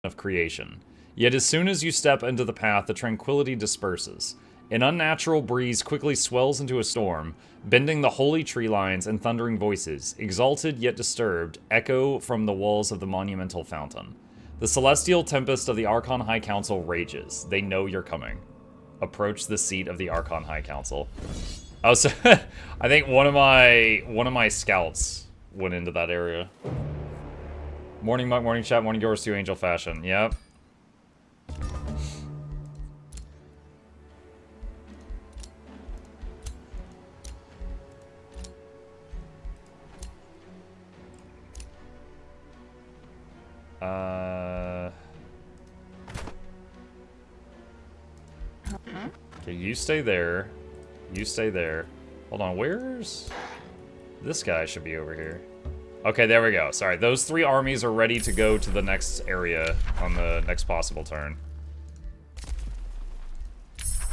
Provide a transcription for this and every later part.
of creation. Yet as soon as you step into the path, the tranquility disperses. An unnatural breeze quickly swells into a storm, bending the holy tree lines and thundering voices, exalted yet disturbed, echo from the walls of the monumental fountain. The celestial tempest of the Archon High Council rages. They know you're coming. Approach the seat of the Archon High Council. Oh, so I think one of my scouts went into that area. Morning Muck, morning chat, morning yours to Angel Fashion. Yep. Okay, you stay there. You stay there. Hold on, where's... This guy should be over here. Okay, there we go. Sorry, those 3 armies are ready to go to the next area on the next possible turn.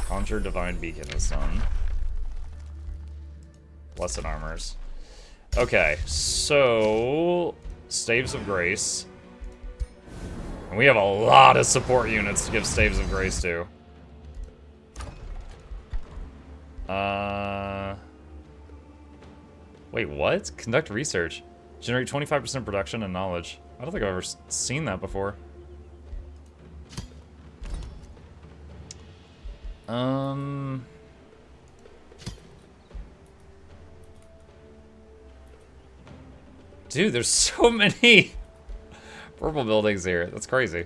Conjure Divine Beacon is done. Blessed Armors. Okay, so... Staves of Grace. And we have a lot of support units to give Staves of Grace to. Wait, what? Conduct research. Generate 25% production and knowledge. I don't think I've ever seen that before. Dude, there's so many purple buildings here. That's crazy.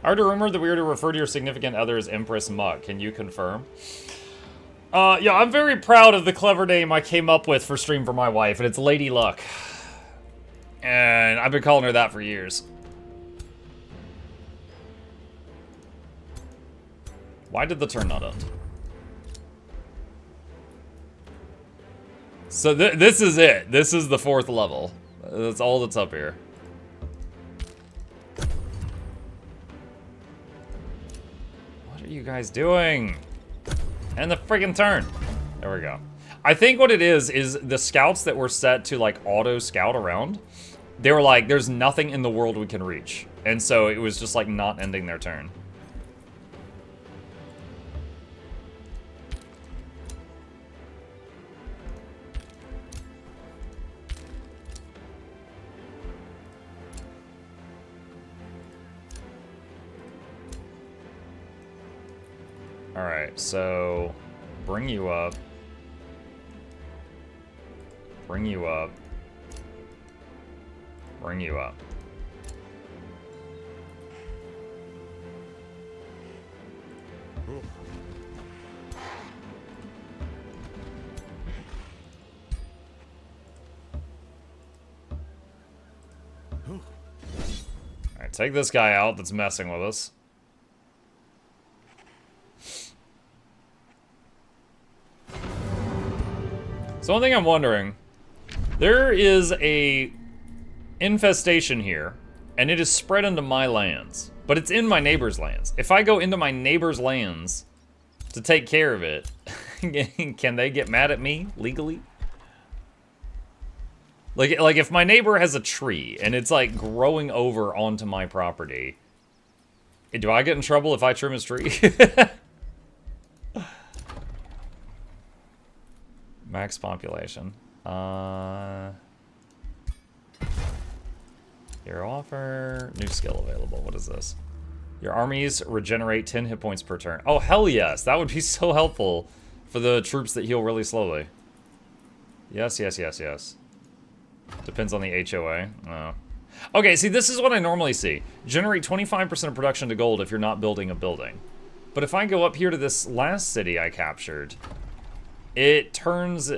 I heard a rumor that we were to refer to your significant other as Empress Muck. Can you confirm? Yeah, I'm very proud of the clever name I came up with for Stream for my wife, and it's Lady Luck. And I've been calling her that for years. Why did the turn not end? So this is it. This is the 4th level. That's all that's up here. What are you guys doing? And the friggin' turn. There we go. I think what it is the scouts that were set to like auto scout around, they were like, there's nothing in the world we can reach. And so it was just like not ending their turn. Alright, so bring you up. Bring you up. Bring you up. Alright, take this guy out that's messing with us. So one thing I'm wondering, there is a infestation here, and it is spread into my lands, but it's in my neighbor's lands. If I go into my neighbor's lands to take care of it, can they get mad at me legally? Like if my neighbor has a tree and it's like growing over onto my property, do I get in trouble if I trim his tree? Max population. Your offer. New skill available. What is this? Your armies regenerate 10 hit points per turn. Oh, hell yes. That would be so helpful for the troops that heal really slowly. Yes, yes, yes, yes. Depends on the HOA. Oh. Okay, see, this is what I normally see. Generate 25% of production to gold if you're not building a building. But if I go up here to this last city I captured, it turns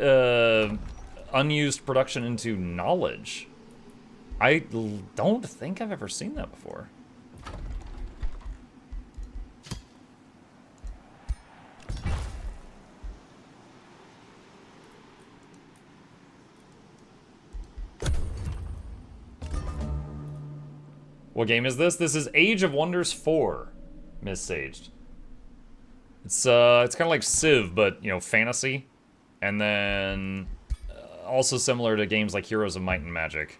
unused production into knowledge. I don't think I've ever seen that before. What game is this? This is Age of Wonders 4, Miss Saged. It's kind of like Civ, but, you know, fantasy. And then also similar to games like Heroes of Might and Magic.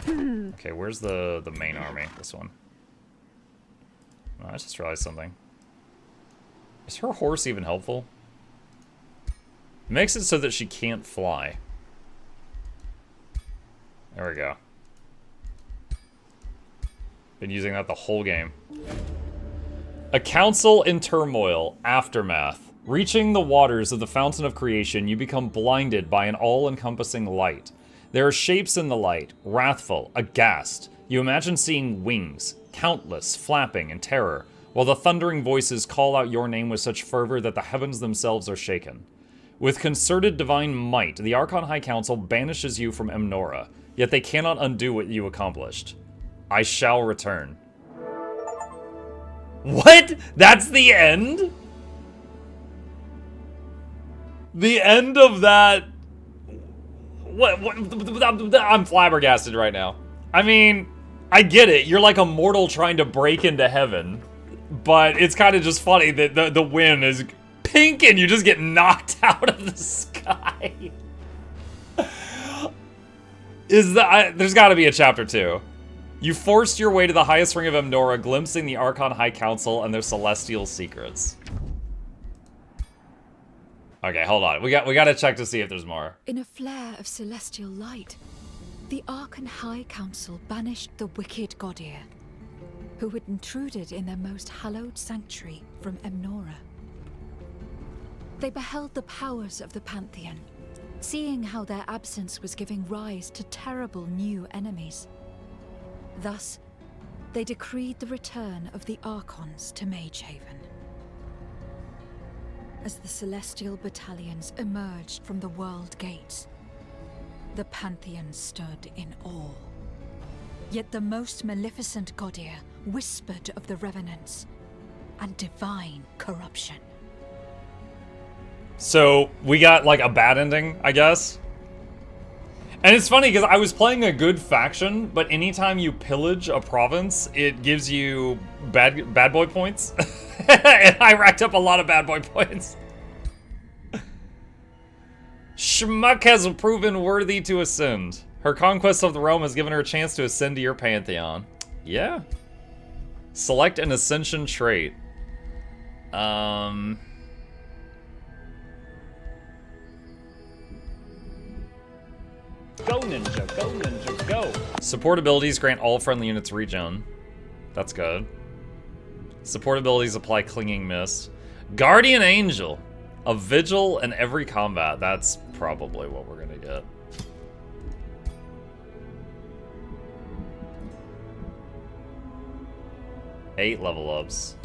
Okay, where's the main army? This one. Oh, I just realized something. Is her horse even helpful? It makes it so that she can't fly. There we go. Been using that the whole game. A council in turmoil. Aftermath. Reaching the waters of the fountain of creation, you become blinded by an all-encompassing light. There are shapes in the light, wrathful, aghast. You imagine seeing wings, countless, flapping in terror, while the thundering voices call out your name with such fervor that the heavens themselves are shaken. With concerted divine might, the Archon High Council banishes you from Emnora, yet they cannot undo what you accomplished. I shall return. What? That's the end? The end of that... What? I'm flabbergasted right now. I mean, I get it. You're like a mortal trying to break into heaven. But it's kind of just funny that the wind is pink and you just get knocked out of the sky. There's got to be a chapter 2. You forced your way to the highest ring of Emnora, glimpsing the Archon High Council and their celestial secrets. Okay, hold on. We got to check to see if there's more. In a flare of celestial light, the Archon High Council banished the wicked Godir, who had intruded in their most hallowed sanctuary from Emnora. They beheld the powers of the Pantheon, seeing how their absence was giving rise to terrible new enemies. Thus, they decreed the return of the Archons to Magehaven. As the celestial battalions emerged from the world gates, the Pantheon stood in awe. Yet the most maleficent Godir whispered of the revenants and divine corruption. So, we got, like, a bad ending, I guess? And it's funny, because I was playing a good faction, but anytime you pillage a province, it gives you bad boy points. And I racked up a lot of bad boy points. Schmuck has proven worthy to ascend. Her conquest of the realm has given her a chance to ascend to your pantheon. Yeah. Select an ascension trait. Go, ninja, go. Support abilities grant all friendly units regen. That's good. Support abilities apply Clinging Mist. Guardian Angel. A vigil in every combat. That's probably what we're gonna get. Eight level ups.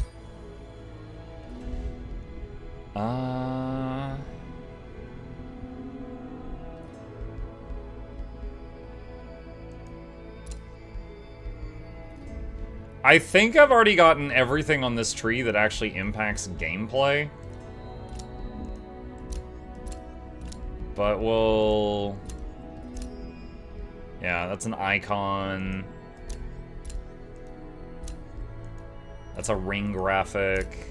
I think I've already gotten everything on this tree that actually impacts gameplay. But we'll... Yeah, that's an icon. That's a ring graphic.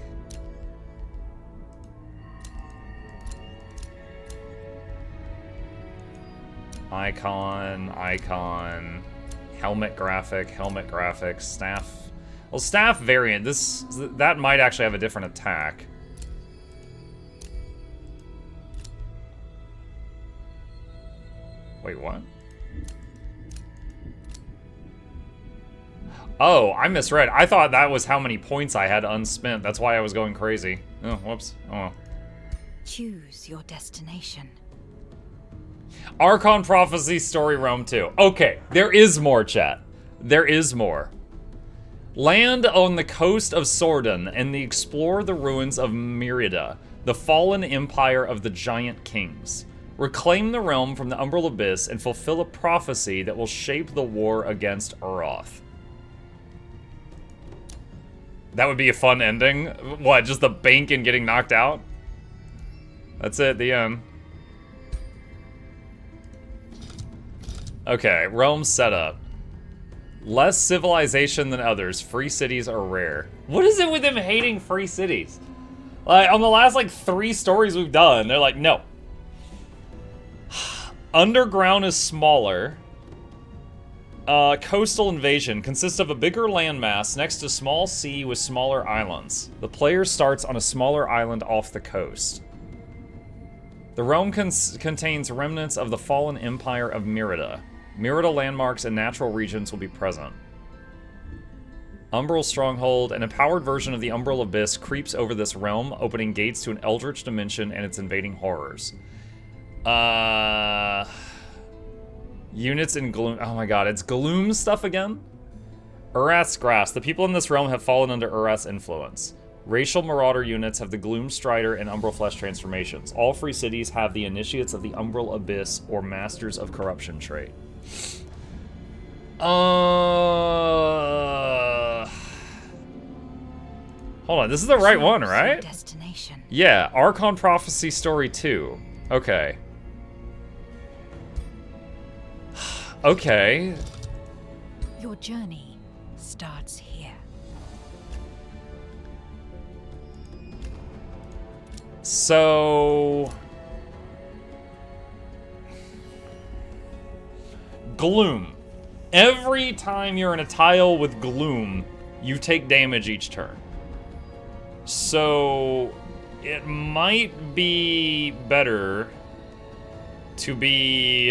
Icon. Helmet graphic, staff. Well, staff variant. That might actually have a different attack. Wait, what? Oh, I misread. I thought that was how many points I had unspent. That's why I was going crazy. Oh, whoops. Oh. Choose your destination. Archon Prophecy Story Realm 2. Okay, there is more, chat. There is more. Land on the coast of Sordon and explore the ruins of Myrida, the fallen empire of the Giant Kings. Reclaim the realm from the Umbral Abyss and fulfill a prophecy that will shape the war against Uroth. That would be a fun ending. What, just the bank and getting knocked out? That's it, the end. Okay, realm setup. Less civilization than others. Free cities are rare. What is it with them hating free cities? Like, on the last, like, 3 stories we've done, they're like, no. Underground is smaller. Coastal invasion consists of a bigger landmass next to small sea with smaller islands. The player starts on a smaller island off the coast. The realm contains remnants of the fallen empire of Merida. Merida landmarks and natural regions will be present. Umbral Stronghold, an empowered version of the Umbral Abyss, creeps over this realm, opening gates to an eldritch dimension and its invading horrors. Units in Gloom. Oh my god, it's Gloom stuff again? Urath's Grass. The people in this realm have fallen under Urath's influence. Racial Marauder units have the Gloom Strider and Umbral Flesh transformations. All free cities have the Initiates of the Umbral Abyss or Masters of Corruption trait. Hold on, this is the right one, right? Destination. Yeah, Archon Prophecy Story 2. Okay. Okay. Your journey starts here. So... Gloom. Every time you're in a tile with Gloom, you take damage each turn. So... it might be better to be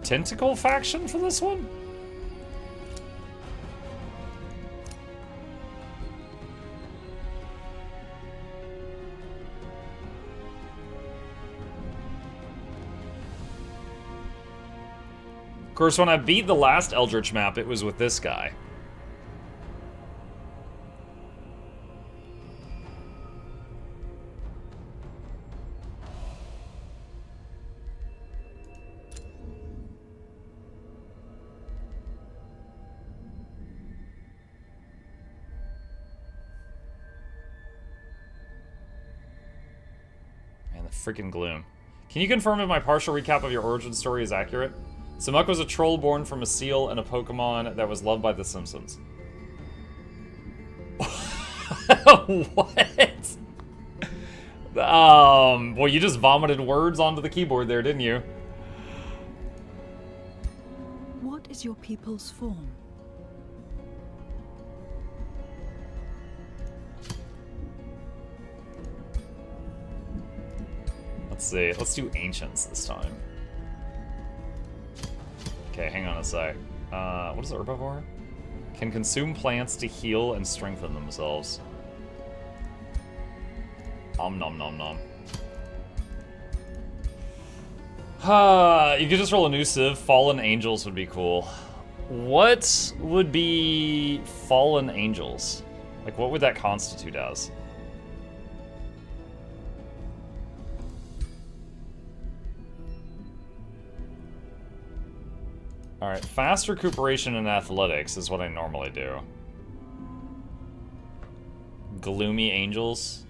Tentacle faction for this one? Of course, when I beat the last Eldritch map, it was with this guy. Man, the freaking Gloom. Can you confirm if my partial recap of your origin story is accurate? Samuk was a troll born from a seal and a Pokemon that was loved by the Simpsons. What? Well, you just vomited words onto the keyboard there, didn't you? What is your people's form? Let's see. Let's do Ancients this time. Okay, hang on a sec. What is Herbivore? Can consume plants to heal and strengthen themselves. Om nom nom nom. You could just roll a new Civ. Fallen Angels would be cool. What would be Fallen Angels? Like, what would that constitute as? Alright, fast recuperation and athletics is what I normally do. Gloomy Angels.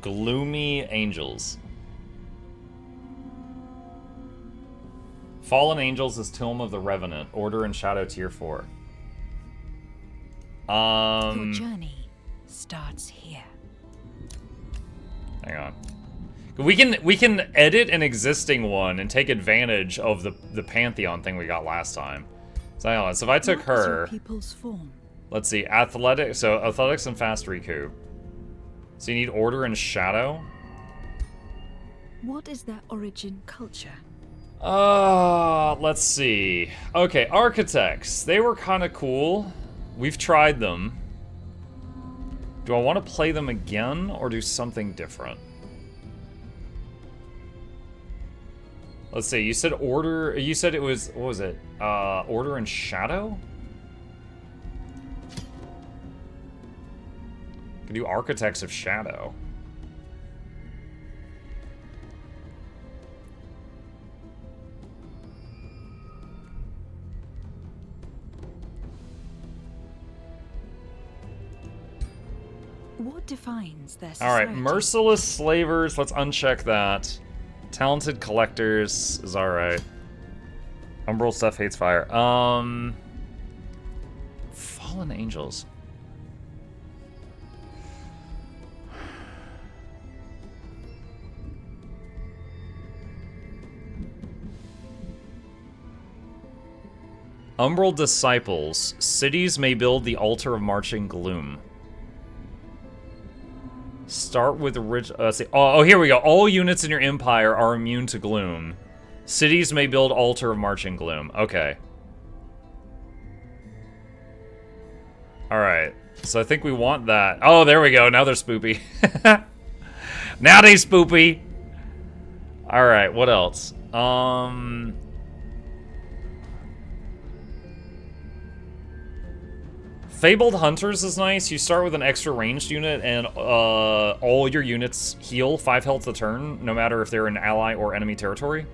Gloomy Angels. Fallen Angels is Tomb of the Revenant, Order and Shadow Tier 4. Your journey starts here. Hang on. We can edit an existing one and take advantage of the Pantheon thing we got last time. So hang on. So if I took her, people's form? Let's see, athletics and fast recoup. So you need Order and Shadow. What is their origin culture? Let's see. Okay, Architects. They were kind of cool. We've tried them. Do I want to play them again or do something different? Let's see, you said Order, you said it was, what was it? Order and Shadow? Could do Architects of Shadow. What defines their society? Alright, Merciless Slavers, let's uncheck that. Talented Collectors is alright. Umbral stuff hates fire. Fallen Angels. Umbral Disciples. Cities may build the altar of marching gloom. Start with here we go. All units in your empire are immune to gloom. Cities may build altar of marching gloom. Okay. Alright. So I think we want that. Oh, there we go. Now they're spoopy. Now they spoopy. Alright, what else? Fabled Hunters is nice. You start with an extra ranged unit, and all your units heal 5 health a turn, no matter if they're in ally or enemy territory.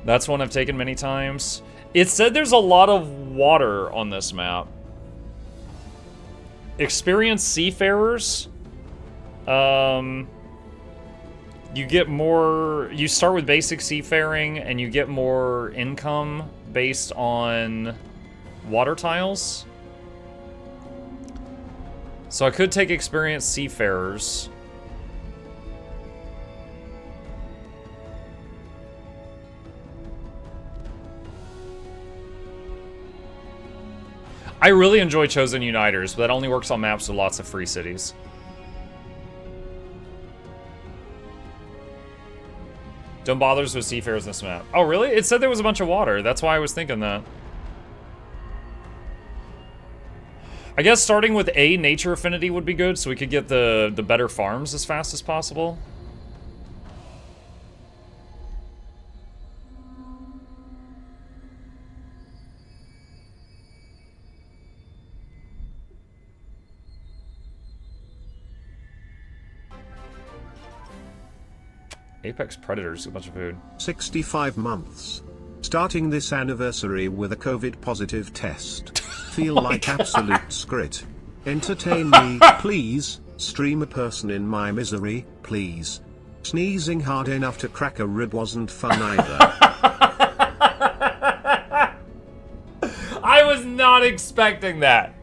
That's one I've taken many times. It said there's a lot of water on this map. Experienced Seafarers. You get more... You start with basic seafaring, and you get more income based on water tiles. So I could take experienced seafarers. I really enjoy Chosen Uniters, but that only works on maps with lots of free cities. Don't bother us with seafarers in this map. Oh, really? It said there was a bunch of water. That's why I was thinking that. I guess starting with a nature affinity would be good, so we could get the better farms as fast as possible. Apex Predators, a bunch of food. 65 months. Starting this anniversary with a COVID-positive test. Feel like absolute scrit. Entertain me, please. Stream a person in my misery, please. Sneezing hard enough to crack a rib wasn't fun either. I was not expecting that.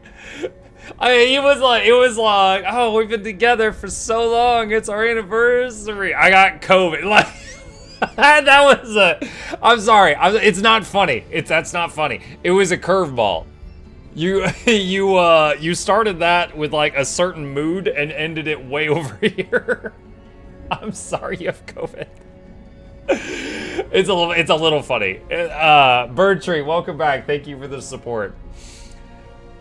It was like, oh, we've been together for so long. It's our anniversary. I got COVID. Like, that was I'm sorry. It's not funny. That's not funny. It was a curveball. You started that with like a certain mood and ended it way over here. I'm sorry you have COVID. It's a little funny. Bird Tree, welcome back. Thank you for the support.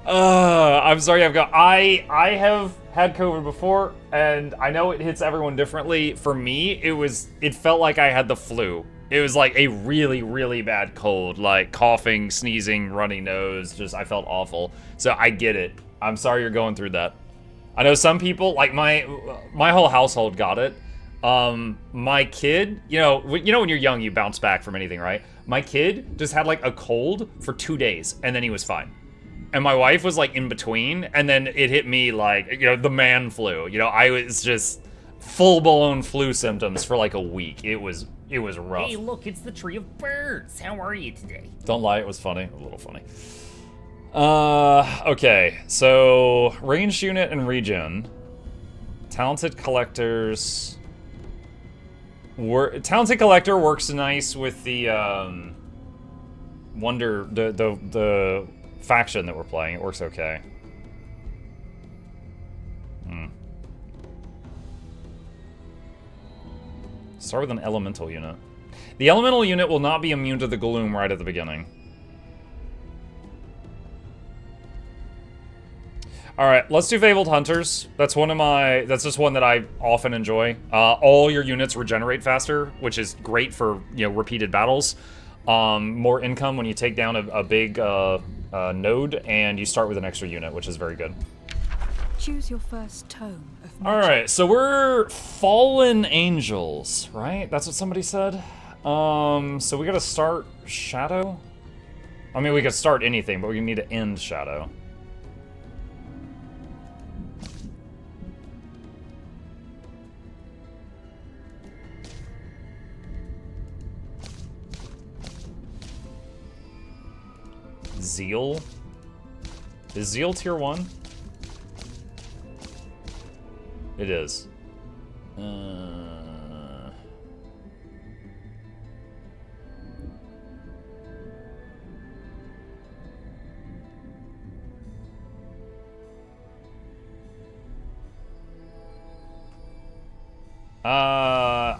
I'm sorry I have had COVID before, and I know it hits everyone differently. For me, it felt like I had the flu. It was like a really, really bad cold, like coughing, sneezing, runny nose, just I felt awful. So I get it. I'm sorry you're going through that. I know some people, like my whole household got it. My kid, you know when you're young you bounce back from anything, right? My kid just had like a cold for 2 days and then he was fine. And my wife was like in between, and then it hit me like, the man flu. I was just full-blown flu symptoms for like a week. It was rough. Hey, look, it's the Tree of Birds. How are you today? Don't lie, it was funny. A little funny. Okay. So, ranged unit and regen. Talented Collectors. Talented Collector works nice with the, the faction that we're playing. It works okay. Start with an elemental unit. The elemental unit will not be immune to the gloom right at the beginning. Alright, let's do Fabled Hunters. That's just one that I often enjoy. All your units regenerate faster, which is great for, repeated battles. More income when you take down a big node, and you start with an extra unit, which is very good. Choose your first tome of magic. Alright, so we're Fallen Angels, right? That's what somebody said? So we gotta start Shadow? I mean, we could start anything, but we need to end Shadow. Zeal. Is Zeal tier 1? It is.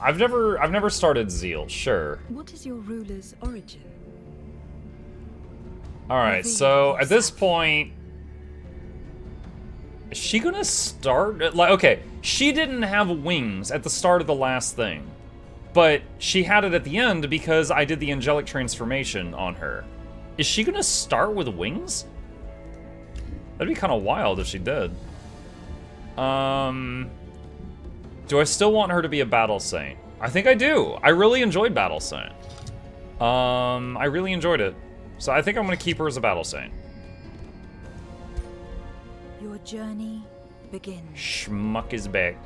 I've never started Zeal, sure. What is your ruler's origin? Alright, so at this point, is she gonna start? Like, okay, she didn't have wings at the start of the last thing, but she had it at the end because I did the angelic transformation on her. Is she gonna start with wings? That'd be kind of wild if she did. Do I still want her to be a Battle Saint? I think I do. I really enjoyed Battle Saint. I really enjoyed it. So I think I'm gonna keep her as a Battle Saint. Your journey begins. Schmuck is back.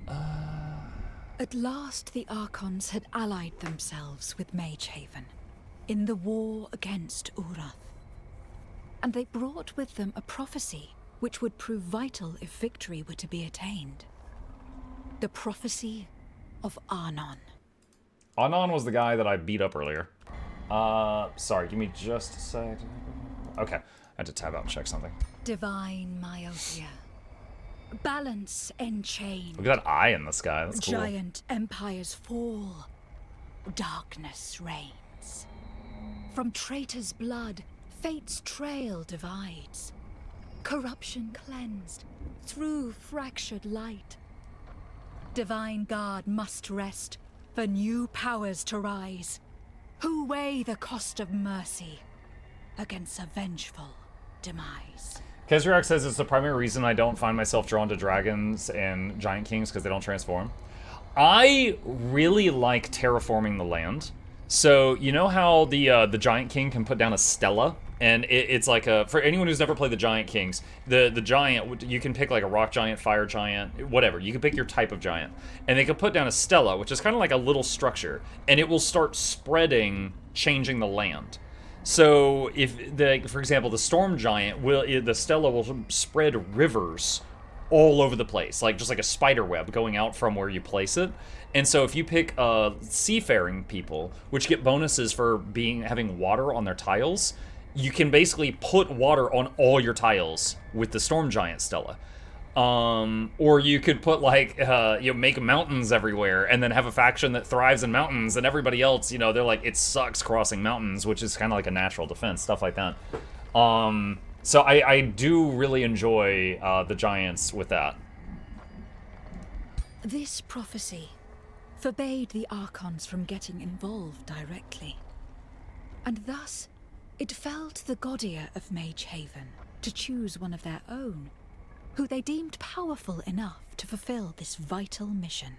At last the Archons had allied themselves with Magehaven in the war against Urath. And they brought with them a prophecy which would prove vital if victory were to be attained. The prophecy of Archon. Anon was the guy that I beat up earlier. Sorry, give me just a sec. Okay, I had to tab out and check something. Divine Myopia. Balance enchained. Look at that eye in the sky, that's cool. Giant empires fall. Darkness reigns. From traitor's blood, fate's trail divides. Corruption cleansed through fractured light. Divine guard must rest for new powers to rise, who weigh the cost of mercy against a vengeful demise. Kezriak says it's the primary reason I don't find myself drawn to dragons and giant kings because they don't transform. I really like terraforming the land. So you know how the giant king can put down a stela, and it's like a, for anyone who's never played the giant kings, the giant, you can pick like a rock giant, fire giant, whatever. You can pick your type of giant, and they can put down a stela, which is kind of like a little structure, and it will start spreading, changing the land. So if for example, the storm giant the stela will spread rivers all over the place, like just like a spider web going out from where you place it. And so if you pick seafaring people, which get bonuses for having water on their tiles, you can basically put water on all your tiles with the storm giant stela. Or you could put like make mountains everywhere and then have a faction that thrives in mountains, and everybody else, they're like, it sucks crossing mountains, which is kind of like a natural defense, stuff like that. So I do really enjoy the giants with that. This prophecy forbade the Archons from getting involved directly, and thus it fell to the Godir of Magehaven to choose one of their own, who they deemed powerful enough to fulfill this vital mission.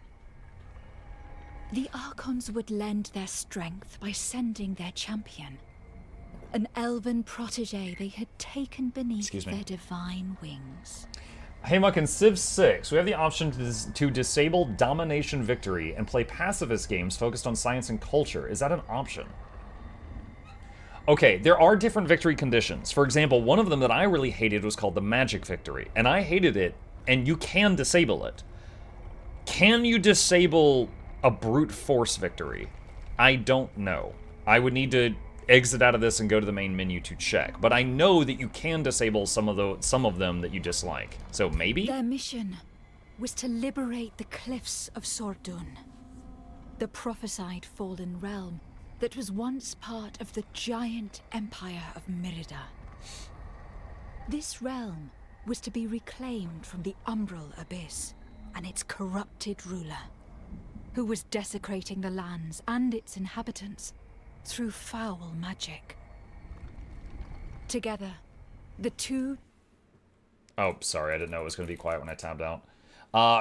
The Archons would lend their strength by sending their champion, an elven protege they had taken beneath their divine wings. Hey Muck, in Civ 6, we have the option to disable Domination Victory and play pacifist games focused on science and culture. Is that an option? Okay, there are different victory conditions. For example, one of them that I really hated was called the Magic Victory, and I hated it, and you can disable it. Can you disable a brute force victory? I don't know. I would need to exit out of this and go to the main menu to check, but I know that you can disable some of them that you dislike. So maybe? Their mission was to liberate the cliffs of Sordun, the prophesied fallen realm that was once part of the giant empire of Merida. This realm was to be reclaimed from the umbral abyss and its corrupted ruler, who was desecrating the lands and its inhabitants through foul magic. Together, the two... Oh, sorry, I didn't know it was going to be quiet when I tabbed out.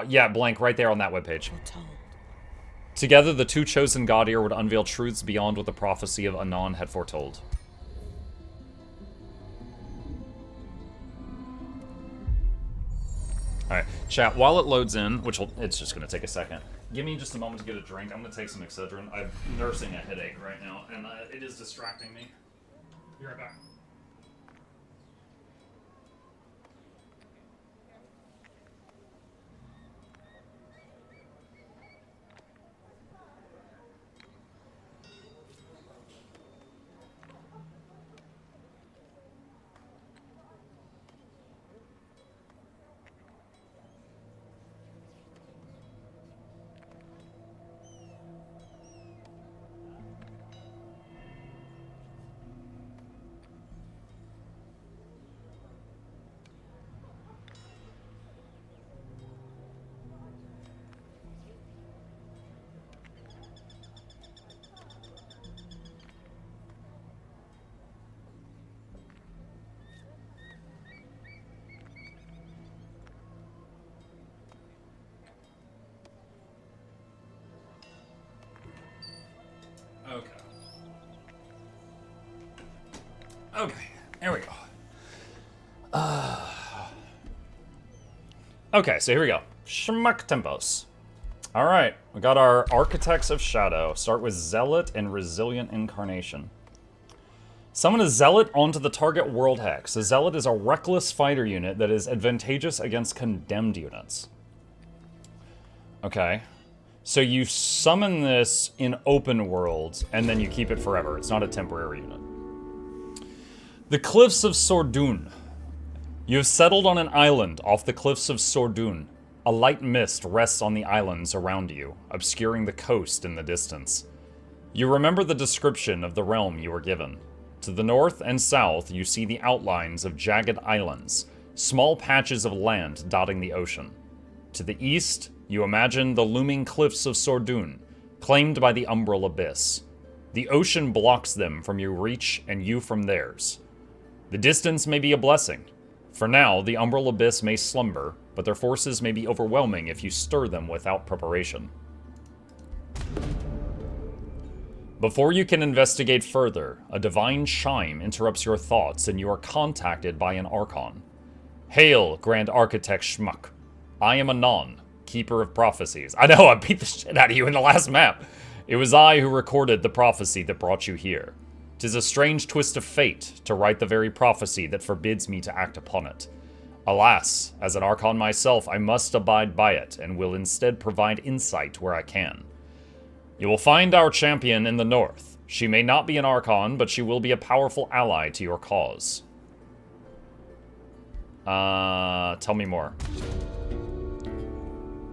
Yeah, blank right there on that webpage. Together, the two chosen Godir would unveil truths beyond what the prophecy of Anon had foretold. Alright, chat, while it loads in, it's just going to take a second, Give me just a moment to get a drink. I'm gonna take some Excedrin. I'm nursing a headache right now, and it is distracting me. Be right back. Okay. Okay, there we go. Okay, so here we go. Schmuck tempos. Alright, we got our Architects of Shadow. Start with Zealot and Resilient Incarnation. Summon a Zealot onto the target world hex. A Zealot is a reckless fighter unit that is advantageous against condemned units. Okay. So you summon this in open worlds, and then you keep it forever. It's not a temporary unit. The Cliffs of Sordun. You have settled on an island off the Cliffs of Sordun. A light mist rests on the islands around you, obscuring the coast in the distance. You remember the description of the realm you were given. To the north and south, you see the outlines of jagged islands, small patches of land dotting the ocean. To the east, you imagine the looming cliffs of Sordun, claimed by the Umbral Abyss. The ocean blocks them from your reach and you from theirs. The distance may be a blessing. For now, the Umbral Abyss may slumber, but their forces may be overwhelming if you stir them without preparation. Before you can investigate further, a divine chime interrupts your thoughts and you are contacted by an Archon. Hail, Grand Architect Schmuck. I am Anon, Keeper of Prophecies. I know, I beat the shit out of you in the last map. It was I who recorded the prophecy that brought you here. 'Tis a strange twist of fate to write the very prophecy that forbids me to act upon it. Alas, as an Archon myself, I must abide by it, and will instead provide insight where I can. You will find our champion in the north. She may not be an Archon, but she will be a powerful ally to your cause. Tell me more.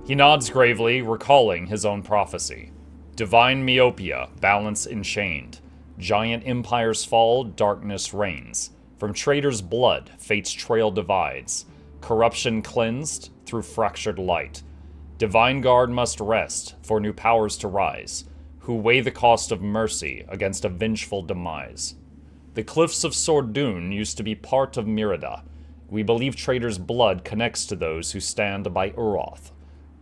He nods gravely, recalling his own prophecy. Divine myopia, balance enchained. Giant empires fall, darkness reigns. From traitors' blood, fate's trail divides. Corruption cleansed through fractured light. Divine guard must rest for new powers to rise, who weigh the cost of mercy against a vengeful demise. The cliffs of Sordun used to be part of Myrida. We believe traitors' blood connects to those who stand by Uroth.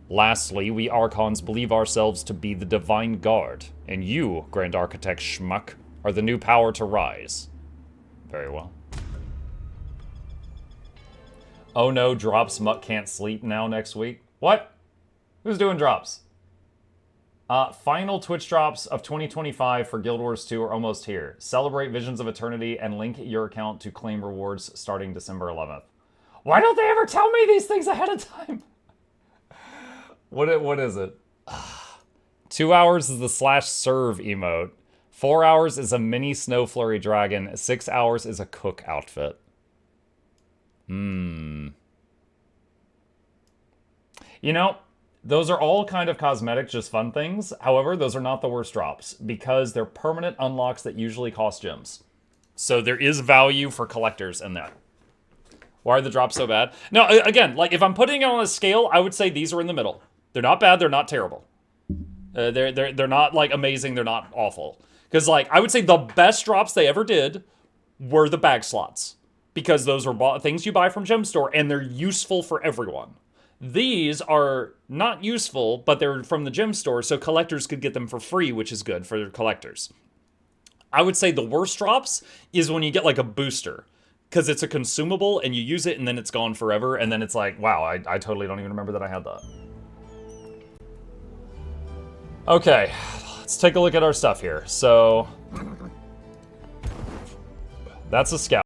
Lastly, we Archons believe ourselves to be the Divine Guard, and you, Grand Architect Schmuck, are the new power to rise. Very well. Oh no, drops Muck can't sleep now next week. What? Who's doing drops? Final Twitch drops of 2025 for Guild Wars 2 are almost here. Celebrate Visions of Eternity and link your account to claim rewards starting December 11th. Why don't they ever tell me these things ahead of time? What is it? 2 hours is the /serve emote. 4 hours is a mini Snow Flurry Dragon. 6 hours is a cook outfit. You know, those are all kind of cosmetic, just fun things. However, those are not the worst drops, because they're permanent unlocks that usually cost gems. So there is value for collectors in that. Why are the drops so bad? No, again, like, if I'm putting it on a scale, I would say these are in the middle. They're not bad, they're not terrible. They're not, like, amazing, they're not awful. Because, like, I would say the best drops they ever did were the bag slots. Because those are things you buy from Gem Store, and they're useful for everyone. These are not useful, but they're from the Gem Store, so collectors could get them for free, which is good for collectors. I would say the worst drops is when you get, like, a booster. Because it's a consumable, and you use it, and then it's gone forever, and then it's like, wow, I totally don't even remember that I had that. Okay, let's take a look at our stuff here. So, that's a scout.